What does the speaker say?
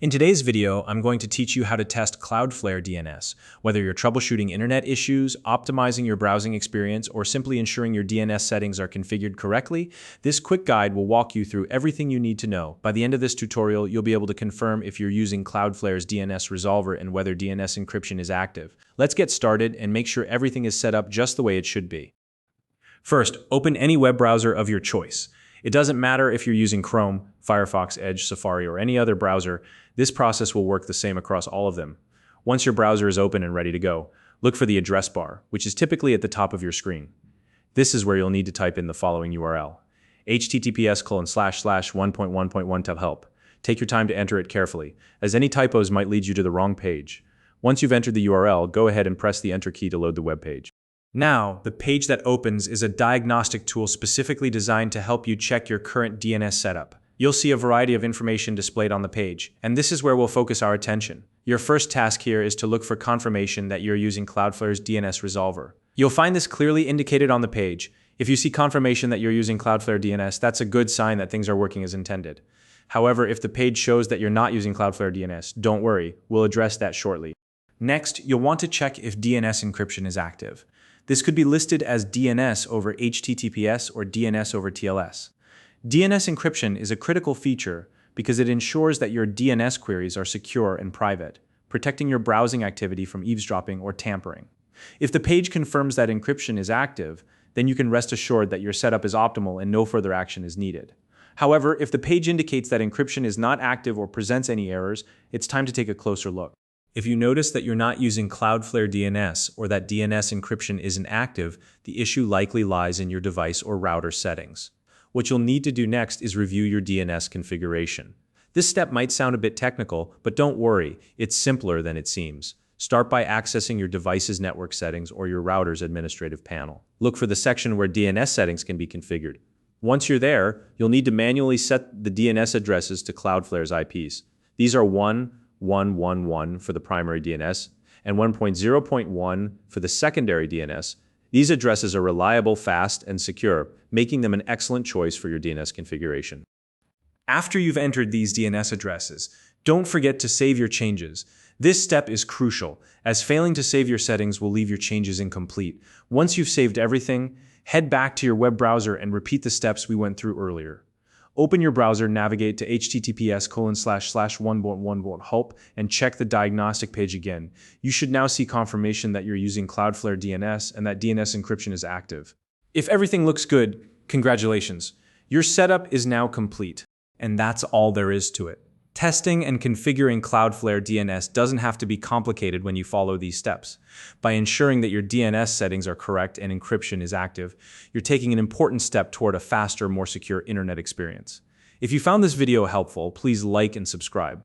In today's video, I'm going to teach you how to test Cloudflare DNS. Whether you're troubleshooting internet issues, optimizing your browsing experience, or simply ensuring your DNS settings are configured correctly, this quick guide will walk you through everything you need to know. By the end of this tutorial, you'll be able to confirm if you're using Cloudflare's DNS resolver and whether DNS encryption is active. Let's get started and make sure everything is set up just the way it should be. First, open any web browser of your choice. It doesn't matter if you're using Chrome, Firefox, Edge, Safari, or any other browser, this process will work the same across all of them. Once your browser is open and ready to go, look for the address bar, which is typically at the top of your screen. This is where you'll need to type in the following URL: https://1.1.1 to help. Take your time to enter it carefully, as any typos might lead you to the wrong page. Once you've entered the URL, go ahead and press the Enter key to load the web page. Now, the page that opens is a diagnostic tool specifically designed to help you check your current DNS setup. You'll see a variety of information displayed on the page, and this is where we'll focus our attention. Your first task here is to look for confirmation that you're using Cloudflare's DNS resolver. You'll find this clearly indicated on the page. If you see confirmation that you're using Cloudflare DNS, that's a good sign that things are working as intended. However, if the page shows that you're not using Cloudflare DNS, don't worry, we'll address that shortly. Next, you'll want to check if DNS encryption is active. This could be listed as DNS over HTTPS or DNS over TLS. DNS encryption is a critical feature because it ensures that your DNS queries are secure and private, protecting your browsing activity from eavesdropping or tampering. If the page confirms that encryption is active, then you can rest assured that your setup is optimal and no further action is needed. However, if the page indicates that encryption is not active or presents any errors, it's time to take a closer look. If you notice that you're not using Cloudflare DNS or that DNS encryption isn't active, the issue likely lies in your device or router settings. What you'll need to do next is review your DNS configuration. This step might sound a bit technical, but don't worry, it's simpler than it seems. Start by accessing your device's network settings or your router's administrative panel. Look for the section where DNS settings can be configured. Once you're there, you'll need to manually set the DNS addresses to Cloudflare's IPs. These are 1.1.1.1 for the primary DNS and 1.0.1 for the secondary DNS. These addresses are reliable, fast, and secure, making them an excellent choice for your DNS configuration. After you've entered these DNS addresses, don't forget to save your changes. This step is crucial, as failing to save your settings will leave your changes incomplete. Once you've saved everything, head back to your web browser and repeat the steps we went through earlier. Open your browser, navigate to https://1.1.help, and check the diagnostic page again. You should now see confirmation that you're using Cloudflare DNS and that DNS encryption is active. If everything looks good, congratulations. Your setup is now complete. And that's all there is to it. Testing and configuring Cloudflare DNS doesn't have to be complicated when you follow these steps. By ensuring that your DNS settings are correct and encryption is active, you're taking an important step toward a faster, more secure internet experience. If you found this video helpful, please like and subscribe.